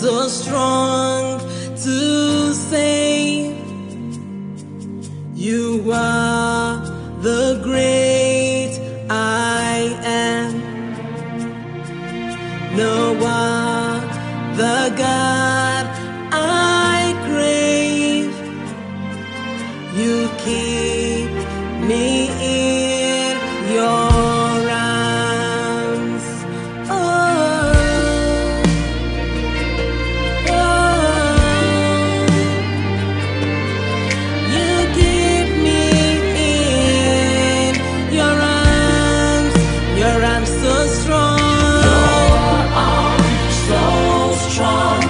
so strong to save. You are the great I am. No other God I crave. You keep me in your arms. Oh, you keep me in your arms so strong. Your arms so strong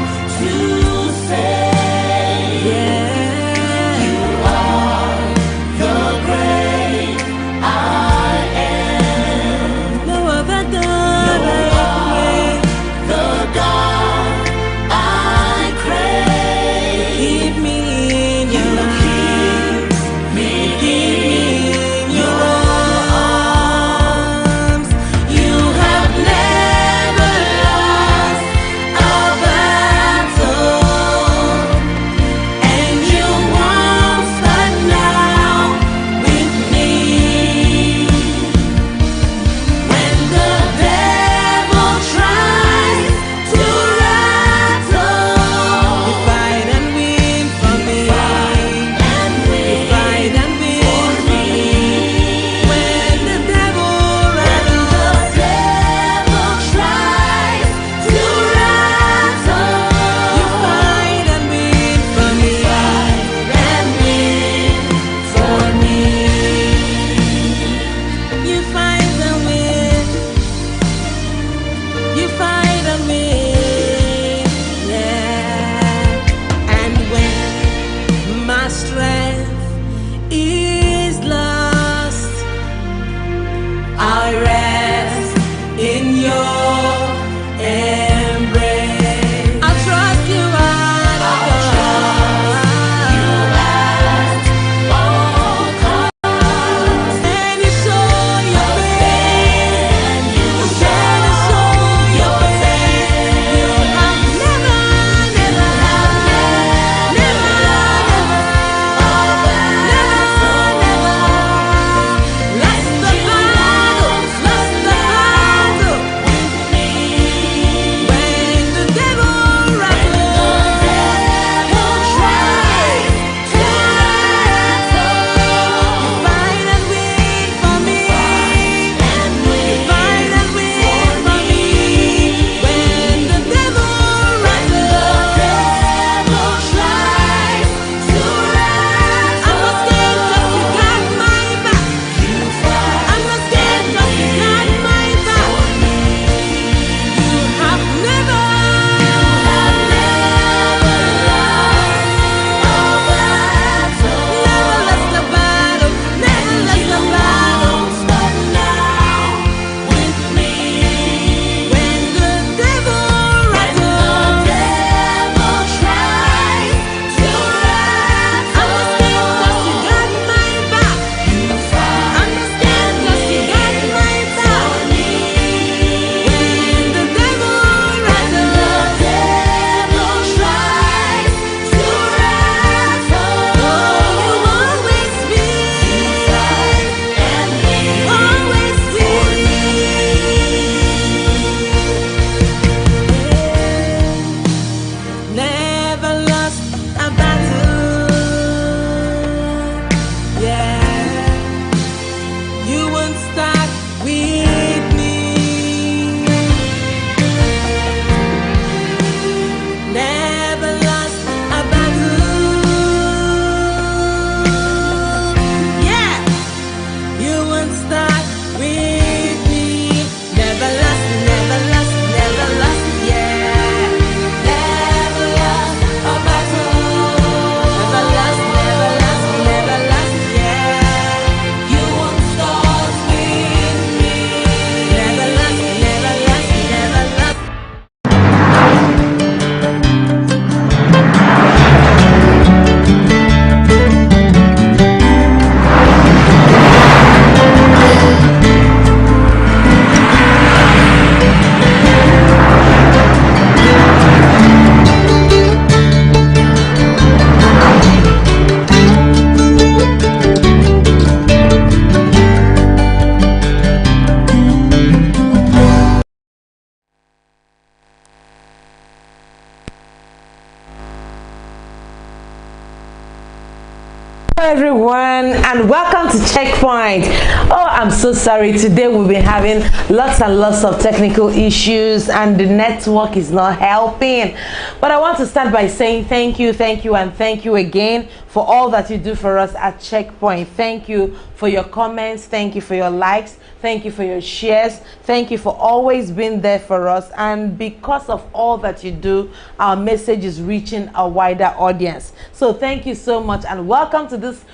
everyone, and welcome to Checkpoint. Oh, I'm so sorry. Today we've been having lots and lots of technical issues and the network is not helping. But I want to start by saying thank you, and thank you again for all that you do for us at Checkpoint. Thank you for your comments. Thank you for your likes. Thank you for your shares. Thank you for always being there for us. And because of all that you do, our message is reaching a wider audience. So thank you so much and welcome to this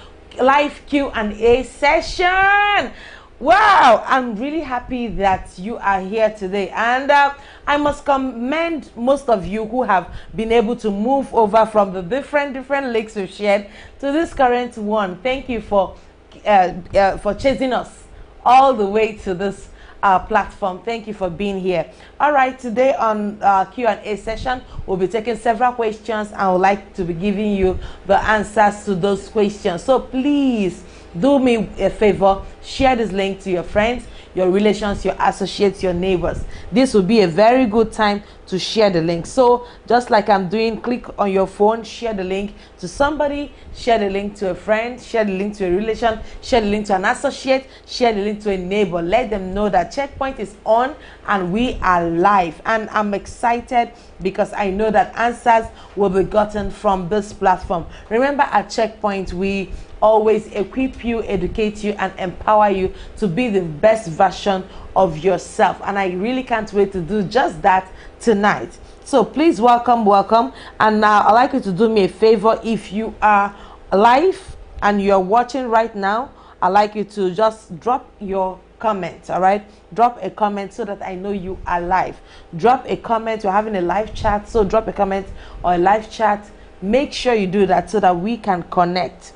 live Q&A session. Wow, I'm really happy that you are here today. And I must commend most of you who have been able to move over from the different links we've shared to this current one. Thank you for chasing us all the way to this platform. Thank you for being here. All right, today on Q&A session, we'll be taking several questions and I would like to be giving you the answers to those questions. So please do me a favor, share this link to your friends, your relations, your associates, your neighbors. This will be a very good time to share the link. So just like I'm doing, click on your phone, share the link to somebody, share the link to a friend, share the link to a relation, share the link to an associate, share the link to a neighbor. Let them know that Checkpoint is on and we are live. And I'm excited because I know that answers will be gotten from this platform. Remember, at Checkpoint, we always equip you, educate you, and empower you to be the best version of yourself. And I really can't wait to do just that tonight. So please welcome. And now I'd like you to do me a favor. If you are live and you're watching right now, I'd like you to just drop your comment. All right, drop a comment so that I know you are live. Drop a comment. We're having a live chat, so drop a comment or a live chat. Make sure you do that so that we can connect.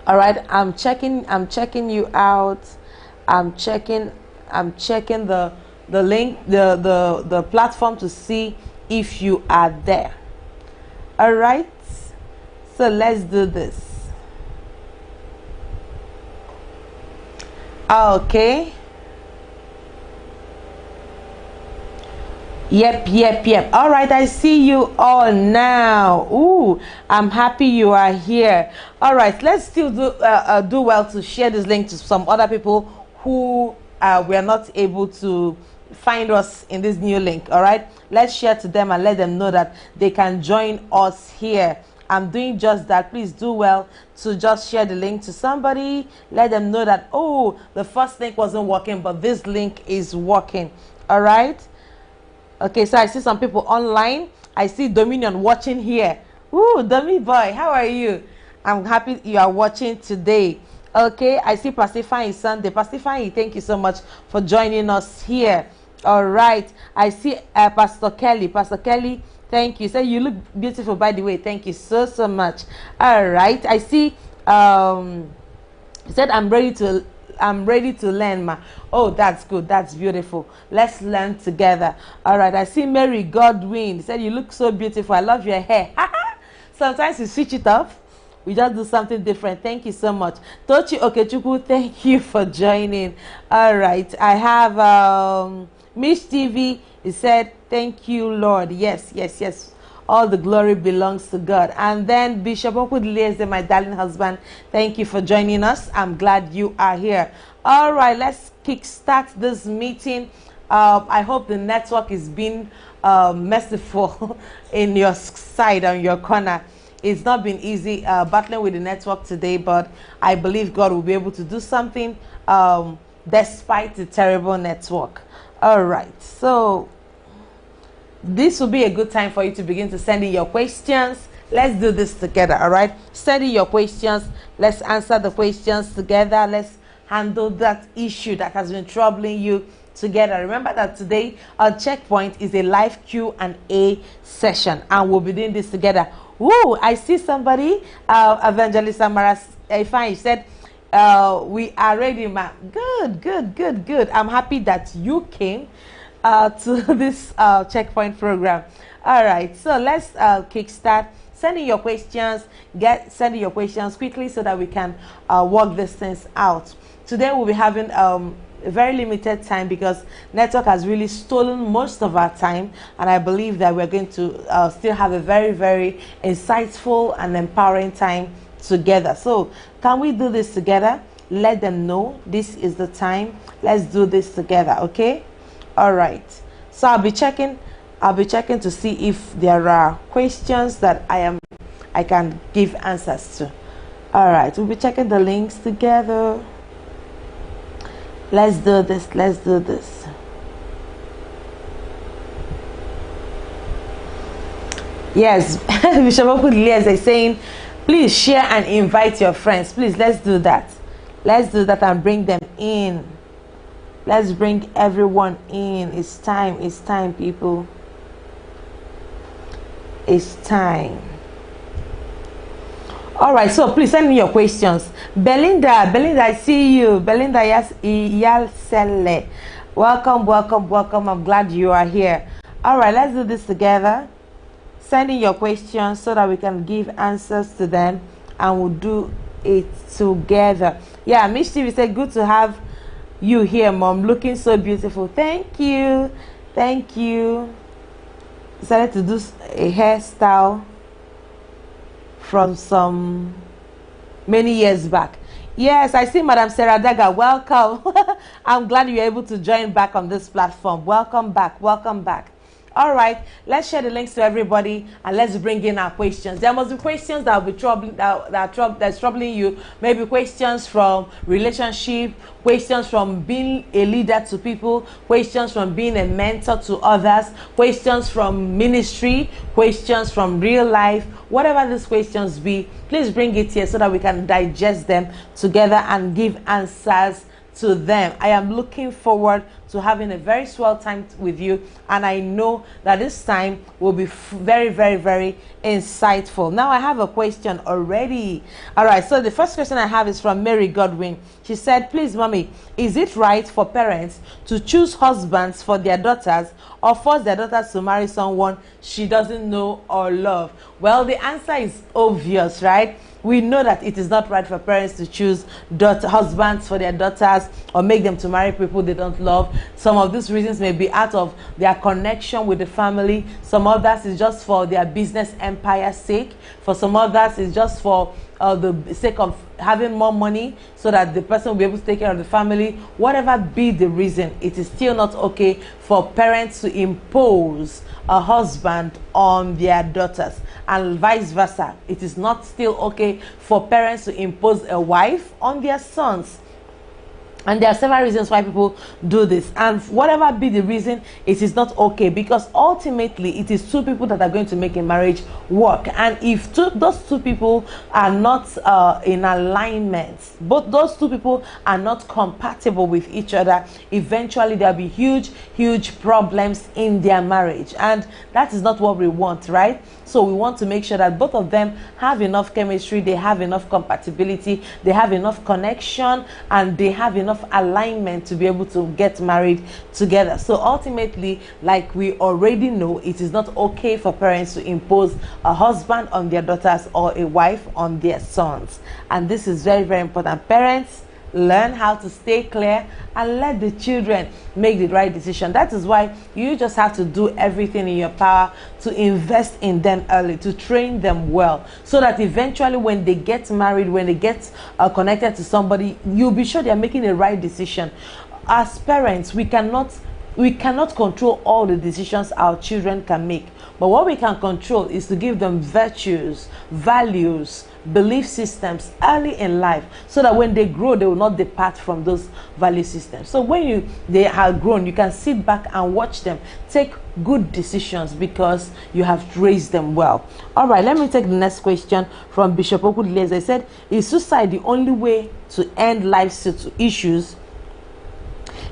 All right, I'm checking you out. I'm checking the link, the platform to see if you are there. All right, so let's do this. Okay. Yep. All right, I see you all now. Ooh, I'm happy you are here. All right, let's still do well to share this link to some other people who were not able to find us in this new link. All right, let's share to them and let them know that they can join us here. I'm doing just that. Please do well to just share the link to somebody. Let them know that, oh, the first link wasn't working, but this link is working. All right. Okay, so I see some people online. I see Dominion watching here. Ooh, Dummy boy, how are you? I'm happy you are watching today. Okay, I see Pacifying Sunday. Pacifying, thank you so much for joining us here. All right, I see Pastor Kelly. Pastor Kelly, thank you. So you look beautiful, by the way. Thank you so much. All right, I see. He said, I'm ready to learn, ma. Oh, that's good. That's beautiful. Let's learn together. All right. I see Mary Godwin. He said, you look so beautiful. I love your hair. Sometimes you switch it up. We just do something different. Thank you so much. Tochi Okechukwu, thank you for joining. All right. I have Miss TV. He said, thank you, Lord. Yes. All the glory belongs to God. And then Bishop Okudileze, my darling husband, thank you for joining us. I'm glad you are here. All right, let's kickstart this meeting. I hope the network is being merciful in your side, on your corner. It's not been easy battling with the network today, but I believe God will be able to do something despite the terrible network. All right, so this will be a good time for you to begin to send in your questions. Let's do this together, all right? Send in your questions. Let's answer the questions together. Let's handle that issue that has been troubling you together. Remember that today our Checkpoint is a live Q&A session, and we'll be doing this together. Woo! I see somebody, Evangelist Amara Ifeanyi said, we are ready, ma. Good. I'm happy that you came to this Checkpoint program. All right, so let's kickstart. Sending your questions, sending your questions quickly so that we can work these things out. Today we'll be having a very limited time because network has really stolen most of our time, and I believe that we're going to still have a very insightful and empowering time together. So can we do this together? Let them know this is the time. Let's do this together, okay? All right. So I'll be checking to see if there are questions that I can give answers to. All right, we'll be checking the links together. Let's do this. Let's do this. Yes, Bishop Okudiles is saying, please share and invite your friends. Please, let's do that. Let's do that and bring them in. Let's bring everyone in. It's time, people. It's time. All right, so please send me your questions. Belinda, I see you. Belinda Yalsele. Welcome. I'm glad you are here. All right, let's do this together. Send in your questions so that we can give answers to them, and we'll do it together. Yeah, Miss TV said, good to have you here, Mom. Looking so beautiful. Thank you. Decided to do a hairstyle from some many years back. Yes, I see Madam Sarah Daga. Welcome. I'm glad you're able to join back on this platform. Welcome back. All right, let's share the links to everybody and let's bring in our questions. There must be questions that will be troubling, that's troubling you. Maybe questions from relationship, questions from being a leader to people, questions from being a mentor to others, questions from ministry, questions from real life. Whatever these questions be, please bring it here so that we can digest them together and give answers to them. I am looking forward to having a very swell time with you, and I know that this time will be very insightful. Now I have a question already. All right, so the first question I have is from Mary Godwin. She said, please mommy, is it right for parents to choose husbands for their daughters or force their daughters to marry someone she doesn't know or love? Well, the answer is obvious, right? We know that it is not right for parents to choose husbands for their daughters or make them to marry people they don't love. Some of these reasons may be out of their connection with the family. Some others is just for their business empire's sake. For some others is just for the sake of having more money so that the person will be able to take care of the family. Whatever be the reason, it is still not okay for parents to impose a husband on their daughters, and vice versa. It is not still okay for parents to impose a wife on their sons. And there are several reasons why people do this, and whatever be the reason, it is not okay, because ultimately it is two people that are going to make a marriage work. And if those two people are not in alignment, both those two people are not compatible with each other, eventually there'll be huge problems in their marriage, and that is not what we want, right? So we want to make sure that both of them have enough chemistry, they have enough compatibility, they have enough connection, and they have enough alignment to be able to get married together. So ultimately, like we already know, it is not okay for parents to impose a husband on their daughters or a wife on their sons. And this is very important. Parents, learn how to stay clear and let the children make the right decision. That is why you just have to do everything in your power to invest in them early, to train them well, so that eventually when they get married, when they get connected to somebody, you'll be sure they're making the right decision. As parents, we cannot control all the decisions our children can make, but what we can control is to give them virtues, values, belief systems early in life, so that when they grow, they will not depart from those value systems. So when they are grown, you can sit back and watch them take good decisions because you have raised them well. All right, let me take the next question from Bishop Okudiles. They said, is suicide the only way to end life's issues?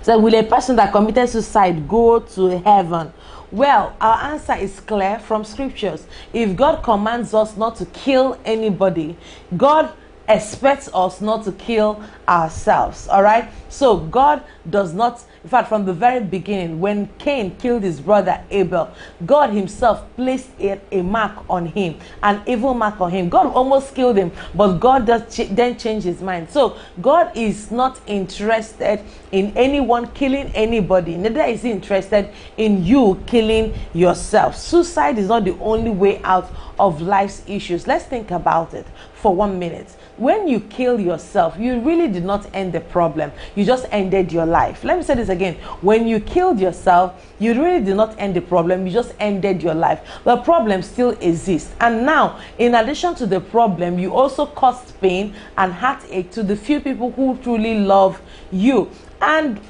So will a person that committed suicide go to heaven? Well, our answer is clear from scriptures. If God commands us not to kill anybody, God expects us not to kill ourselves. All right, so God does not, in fact, from the very beginning, when Cain killed his brother Abel, God himself placed a mark on him, an evil mark on him. God almost killed him, but God then changed his mind. So God is not interested in anyone killing anybody, neither is he interested in you killing yourself. Suicide is not the only way out of life's issues. Let's think about it for 1 minute. When you kill yourself, you really did not end the problem. You just ended your life. Let me say this again. When you killed yourself, you really did not end the problem. You just ended your life. The problem still exists. And now, in addition to the problem, you also caused pain and heartache to the few people who truly love you. And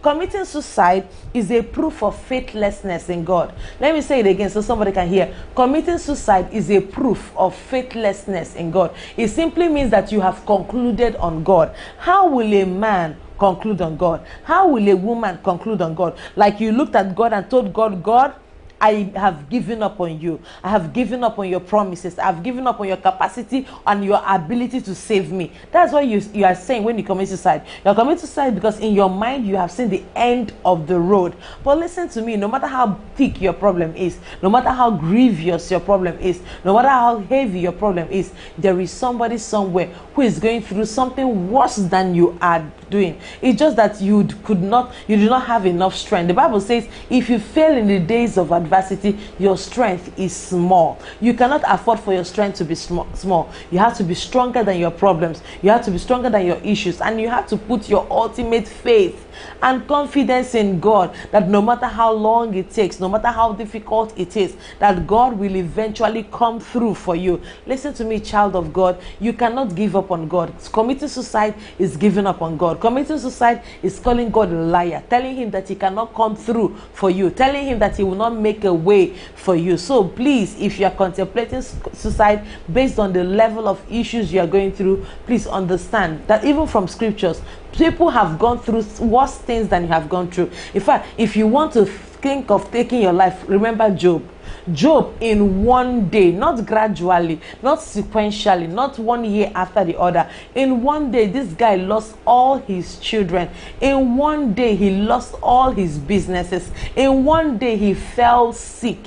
committing suicide is a proof of faithlessness in God. Let me say it again so somebody can hear. Committing suicide is a proof of faithlessness in God. It simply means that you have concluded on God. How will a man conclude on God? How will a woman conclude on God? Like you looked at God and told God, God, I have given up on you. I have given up on your promises. I have given up on your capacity and your ability to save me. That's what you are saying when you commit suicide. You are committing suicide because in your mind you have seen the end of the road. But listen to me, no matter how thick your problem is, no matter how grievous your problem is, no matter how heavy your problem is, there is somebody somewhere who is going through something worse than you are doing. It's just that you do not have enough strength. The Bible says if you fail in the days of adversity, your strength is small. You cannot afford for your strength to be small. You have to be stronger than your problems. You have to be stronger than your issues, and you have to put your ultimate faith and confidence in God, that no matter how long it takes, no matter how difficult it is, that God will eventually come through for you. Listen to me, child of God, you cannot give up on God. Committing suicide is giving up on God. Committing suicide is calling God a liar, telling him that he cannot come through for you, telling him that he will not make a way for you. So please, if you are contemplating suicide based on the level of issues you are going through, please understand that even from scriptures, people have gone through worse things than you have gone through. In fact, if you want to think of taking your life, remember Job. Job, in one day, not gradually, not sequentially, not 1 year after the other. In one day, this guy lost all his children. In one day, he lost all his businesses. In one day, he fell sick.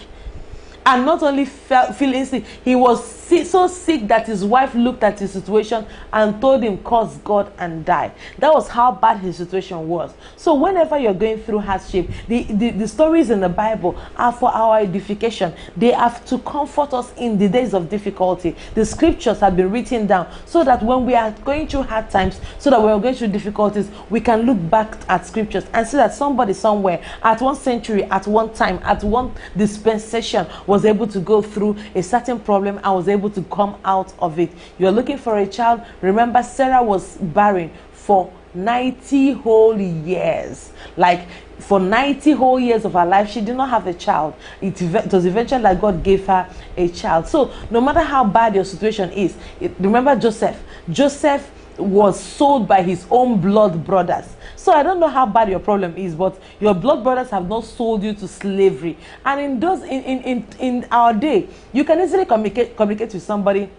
And not only feeling sick, he was so sick that his wife looked at his situation and told him, curse God and die. That was how bad his situation was. So whenever you're going through hardship, the stories in the Bible are for our edification. They have to comfort us in the days of difficulty. The scriptures have been written down so that when we are going through hard times, so that when we're going through difficulties, we can look back at scriptures and see that somebody somewhere at one century, at one time, at one dispensation was able to go through a certain problem and was able to come out of it. You're looking for a child. Remember, Sarah was barren for 90 whole years. Like for 90 whole years of her life, she did not have a child. It was eventually that God gave her a child. So no matter how bad your situation is, remember Joseph. Joseph was sold by his own blood brothers. So I don't know how bad your problem is, but your blood brothers have not sold you to slavery. And in our day, you can easily communicate with somebody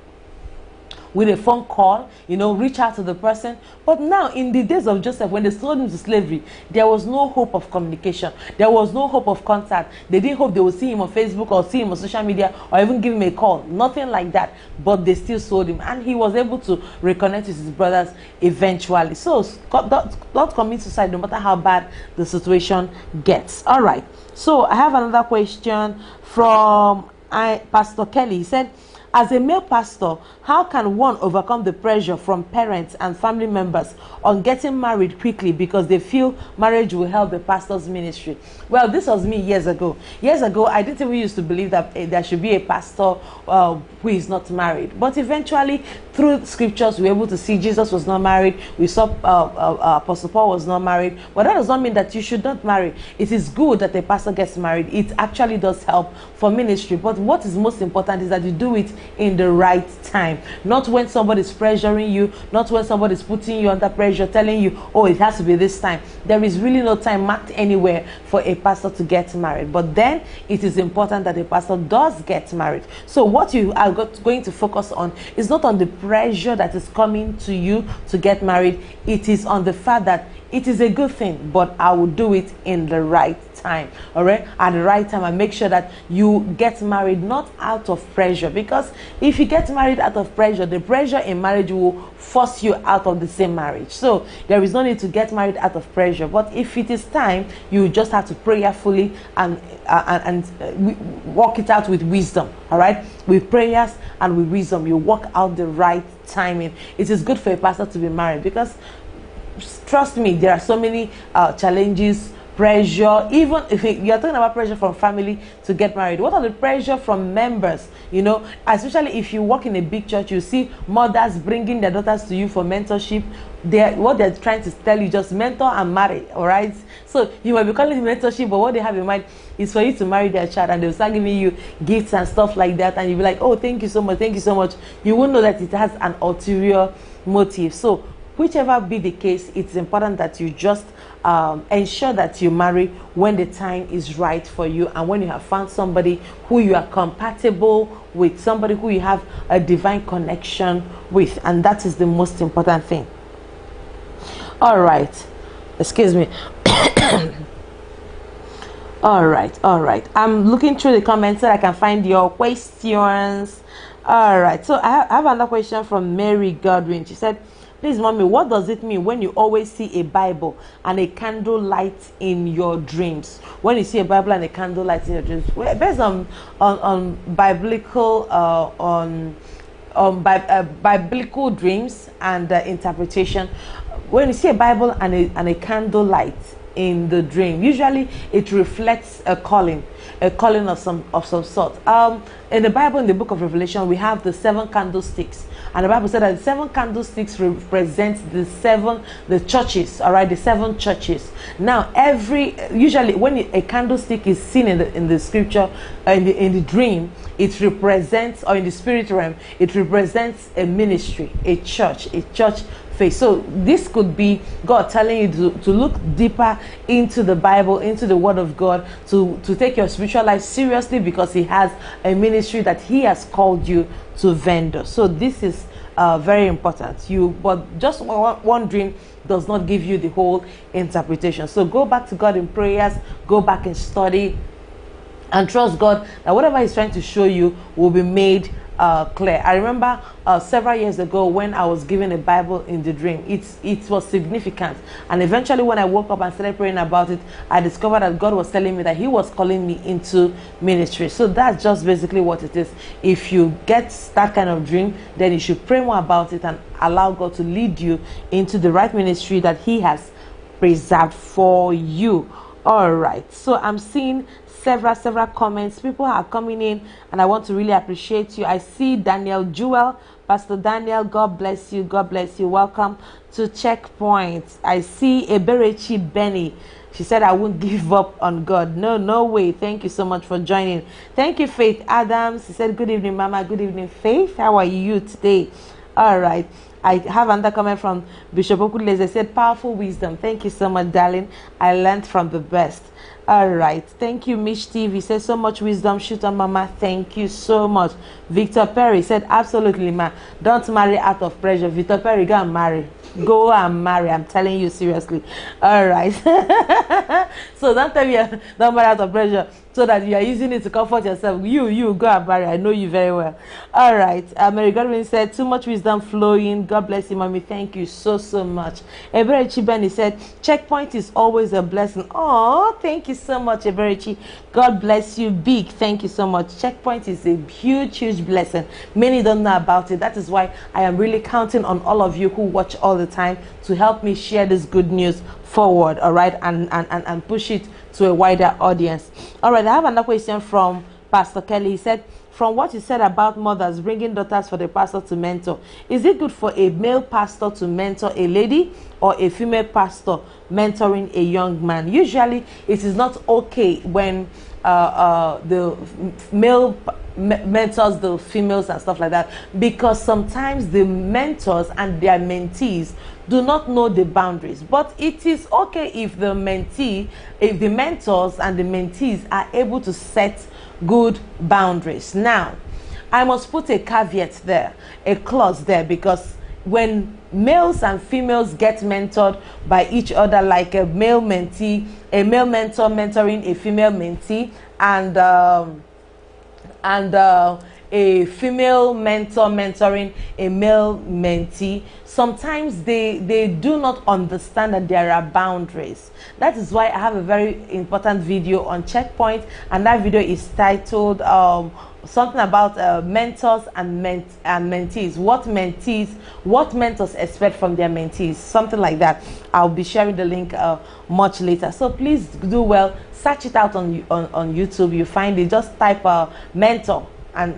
with a phone call, reach out to the person. But now, in the days of Joseph, when they sold him to slavery, there was no hope of communication. There was no hope of contact. They didn't hope they would see him on Facebook or see him on social media or even give him a call. Nothing like that. But they still sold him. And he was able to reconnect with his brothers eventually. So, don't commit suicide no matter how bad the situation gets. All right. So, I have another question from Pastor Kelly. He said, as a male pastor, how can one overcome the pressure from parents and family members on getting married quickly because they feel marriage will help the pastor's ministry? Well, this was me years ago. Years ago, I didn't even used to believe that there should be a pastor who is not married. But eventually, through scriptures, we were able to see Jesus was not married. We saw Apostle Paul was not married. But that does not mean that you should not marry. It is good that a pastor gets married. It actually does help for ministry. But what is most important is that you do it in the right time, not when somebody's pressuring you, not when somebody's putting you under pressure, telling you, oh, it has to be this time. There is really no time marked anywhere for a pastor to get married. But then it is important that a pastor does get married. So what you are going to focus on is not on the pressure that is coming to you to get married. It is on the fact that it is a good thing, but I will do it in the right time, all right, at the right time, and make sure that you get married not out of pressure. Because if you get married out of pressure, the pressure in marriage will force you out of the same marriage. So there is no need to get married out of pressure. But if it is time, you just have to prayerfully and work it out with wisdom, all right, with prayers and with wisdom. You work out the right timing. It is good for a pastor to be married, because trust me, there are so many challenges, pressure. Even if you're talking about pressure from family to get married, what are the pressure from members? You know, especially if you work in a big church, you see mothers bringing their daughters to you for mentorship. What they're trying to tell you, just mentor and marry, all right? So you might be calling it mentorship, but what they have in mind is for you to marry their child, and they'll start giving you gifts and stuff like that, and you'll be like, oh, thank you so much, thank you so much. You won't know that it has an ulterior motive. So whichever be the case, it's important that you just ensure that you marry when the time is right for you, and when you have found somebody who you are compatible with, somebody who you have a divine connection with, and that is the most important thing. All right, excuse me. all right, I'm looking through the comments so I can find your questions. All right, so I have another question from Mary Godwin. She said, please, mommy, what does it mean when you always see a Bible and a candle light in your dreams? When you see a Bible and a candle light in your dreams, well, based on biblical biblical dreams and interpretation, when you see a Bible and a candle light in the dream, usually it reflects a calling of some sort. In the Bible, in the book of Revelation, we have the 7 candlesticks, and the Bible said that the 7 candlesticks represent the churches, all right, the 7 churches. Now, usually when a candlestick is seen in the scripture, in the dream, it represents, or in the spirit realm, it represents a ministry, a church face. So this could be God telling you to look deeper into the Bible, into the Word of God, to take your spiritual life seriously, because He has a ministry that He has called you to vendor. So this is very important. But just one dream does not give you the whole interpretation. So go back to God in prayers, go back and study, and trust God that whatever He's trying to show you will be made clear. I remember several years ago when I was given a Bible in the dream. It was significant, and eventually when I woke up and started praying about it, I discovered that God was telling me that He was calling me into ministry. So that's just basically what it is. If you get that kind of dream, then you should pray more about it and allow God to lead you into the right ministry that He has preserved for you. All right, so I'm seeing several comments. People are coming in, and I want to really appreciate you. I see Daniel Jewel. Pastor Daniel, God bless you, God bless you. Welcome to Checkpoint. I see Eberechi Benny. She said, I won't give up on God. No way. Thank you so much for joining. Thank you, Faith Adams. She said, good evening, Mama. Good evening, Faith. How are you today? All right, I have another comment from Bishop Okuleze. They said, powerful wisdom. Thank you so much, darling. I learned from the best. All right, thank you, Mish TV. Says, so much wisdom. Shoot on, Mama. Thank you so much. Victor Perry said, absolutely, ma. Don't marry out of pressure. Victor Perry, go and marry. Go and marry. I'm telling you seriously. All right. So don't tell me don't marry out of pressure, so that you are using it to comfort yourself. You go and marry. I know you very well. All right. Mary Godwin said, too much wisdom flowing. God bless you, mommy. Thank you so much. Eberechi Benny said, Checkpoint is always a blessing. Oh, thank you so much, Eberechi. God bless you big. Thank you so much. Checkpoint is a huge blessing. Many don't know about it. That is why I am really counting on all of you who watch all the time to help me share this good news forward, all right, and push it to a wider audience. All right, I have another question from Pastor Kelly. He said, from what you said about mothers bringing daughters for the pastor to mentor, is it good for a male pastor to mentor a lady, or a female pastor mentoring a young man? Usually it is not okay when the male mentors the females and stuff like that, because sometimes the mentors and their mentees do not know the boundaries. But it is okay if the mentors and the mentees are able to set good boundaries. Now, I must put a caveat there, a clause there, because when males and females get mentored by each other, like a male mentee, a male mentor mentoring a female mentee, and a female mentor mentoring a male mentee, sometimes they do not understand that there are boundaries. That is why I have a very important video on Checkpoint, and that video is titled something about mentors and mentees. What mentors expect from their mentees, something like that. I'll be sharing the link much later, so please do well, search it out on YouTube. You find it, just type mentor, and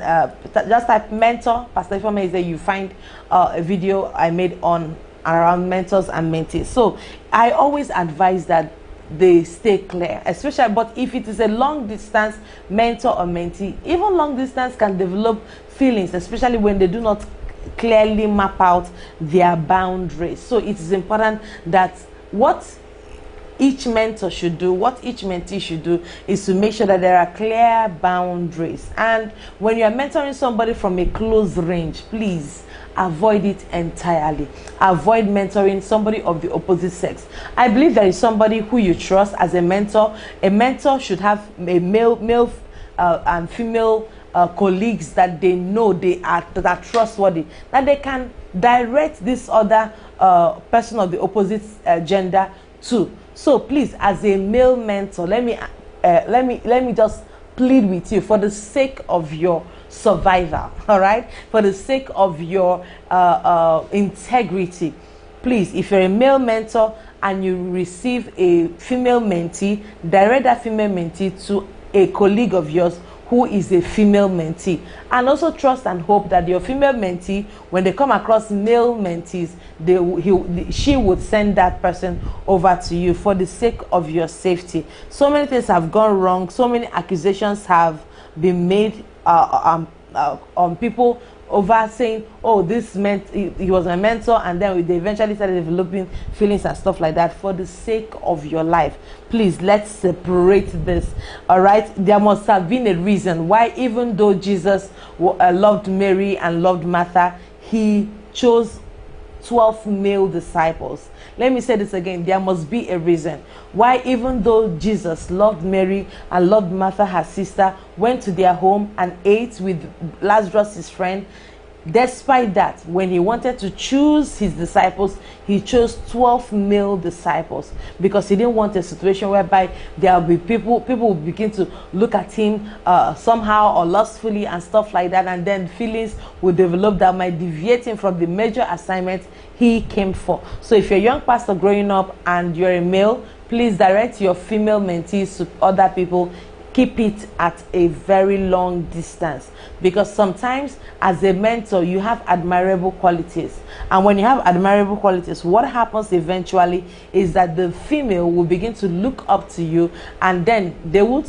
just type mentor Pastor Ifeoma is there. You find a video I made on around mentors and mentees. So I always advise that they stay clear, especially, but if it is a long distance mentor or mentee, even long distance can develop feelings, especially when they do not clearly map out their boundaries. So it is important that what each mentor should do, what each mentee should do, is to make sure that there are clear boundaries. And when you are mentoring somebody from a close range, please avoid it entirely. Avoid mentoring somebody of the opposite sex. I believe there is somebody who you trust as a mentor. A mentor should have a male and female colleagues that they know that are trustworthy, that they can direct this other person of the opposite gender to. So please, as a male mentor, let me just plead with you, for the sake of your survival, all right, for the sake of your integrity, please, if you're a male mentor and you receive a female mentee, direct that female mentee to a colleague of yours who is a female mentee, and also trust and hope that your female mentee, when they come across male mentees, she would send that person over to you for the sake of your safety. So many things have gone wrong, so many accusations have been made on people over saying, oh, this meant he was my mentor, and then they eventually started developing feelings and stuff like that. For the sake of your life, please, let's separate this, all right? There must have been a reason why, even though Jesus loved Mary and loved Martha, he chose 12 male disciples. Let me say this again. There must be a reason why, even though Jesus loved Mary and loved Martha, her sister, went to their home and ate with Lazarus, his friend, despite that, when he wanted to choose his disciples, he chose 12 male disciples, because he didn't want a situation whereby there will be people will begin to look at him somehow or lustfully and stuff like that, and then feelings will develop that might deviate him from the major assignment he came for. So if you're a young pastor growing up and you're a male, please direct your female mentees to other people. Keep it at a very long distance, because sometimes as a mentor you have admirable qualities, and when you have admirable qualities, what happens eventually is that the female will begin to look up to you, and then they won't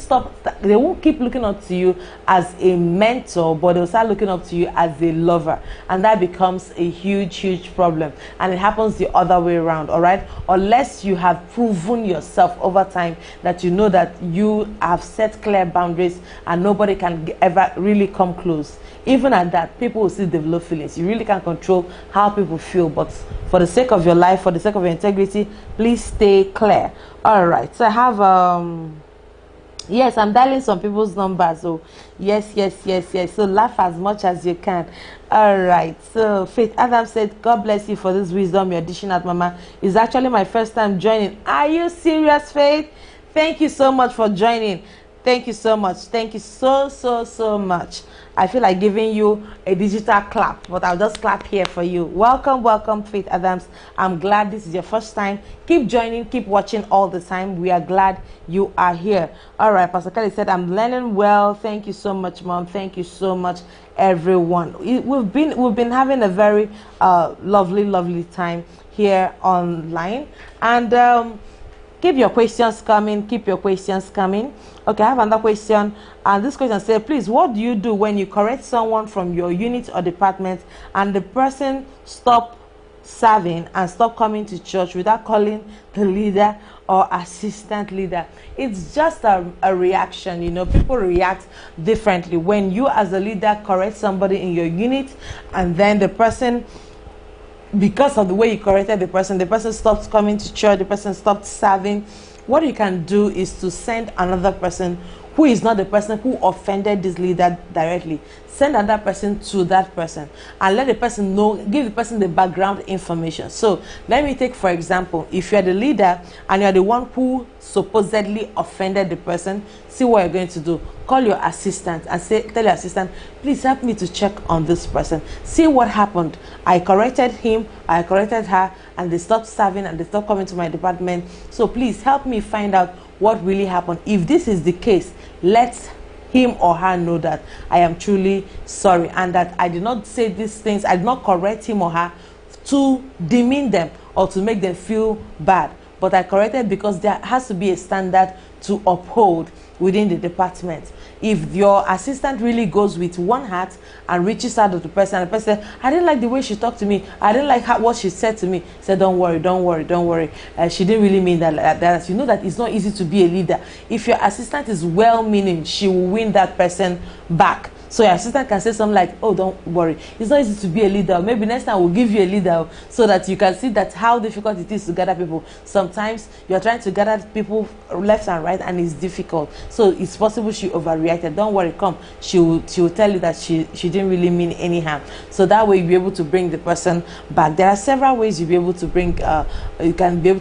keep looking up to you as a mentor, but they'll start looking up to you as a lover, and that becomes a huge problem. And it happens the other way around, all right? Unless you have proven yourself over time that you know that you have set clear boundaries and nobody can ever really come close. Even at that, people will still develop feelings. You really can't control how people feel, but for the sake of your life, for the sake of your integrity, please stay clear. All right, so I have yes, I'm dialing some people's numbers. So yes. So laugh as much as you can. All right, so Faith Adams said, God bless you for this wisdom you're dishing out, Mama. It's actually my first time joining. Are you serious, Faith? Thank you so much for joining. Thank you so much. Thank you so much. I feel like giving you a digital clap, but I'll just clap here for you. Welcome, Faith Adams. I'm glad this is your first time. Keep joining, keep watching all the time. We are glad you are here. All right, Pastor Kelly said, I'm learning well. Thank you so much, Mom. Thank you so much, everyone. We've been having a very lovely time here online, and Keep your questions coming. Keep your questions coming. Okay, I have another question. And this question says, please, what do you do when you correct someone from your unit or department and the person stop serving and stop coming to church without calling the leader or assistant leader? It's just a reaction. You know, people react differently when you as a leader correct somebody in your unit and then the person, because of the way you corrected the person stopped coming to church, the person stopped serving. What you can do is to send another person who is not the person who offended this leader directly. Send another person to that person and let the person know, give the person the background information. So let me take, for example, if you're the leader and you're the one who supposedly offended the person, see what you're going to do. Call your assistant and tell your assistant, please help me to check on this person. See what happened. I corrected him, I corrected her, and they stopped serving and they stopped coming to my department. So please help me find out what really happened. If this is the case, let him or her know that I am truly sorry and that I did not say these things, I did not correct him or her to demean them or to make them feel bad, but I corrected because there has to be a standard to uphold within the department. If your assistant really goes with one heart and reaches out to the person and the person says, I didn't like the way she talked to me, I didn't like what she said to me, say, don't worry, don't worry, don't worry, she didn't really mean that. You know that it's not easy to be a leader. If your assistant is well-meaning, she will win that person back. So your assistant can say something like, oh, don't worry, it's not easy to be a leader. Maybe next time we'll give you a leader so that you can see that how difficult it is to gather people. Sometimes you're trying to gather people left and right and it's difficult. So it's possible she overreacted. Don't worry, come. She will tell you that she didn't really mean any harm. So that way you'll be able to bring the person back. There are several ways you'll be able to bring, you can be able to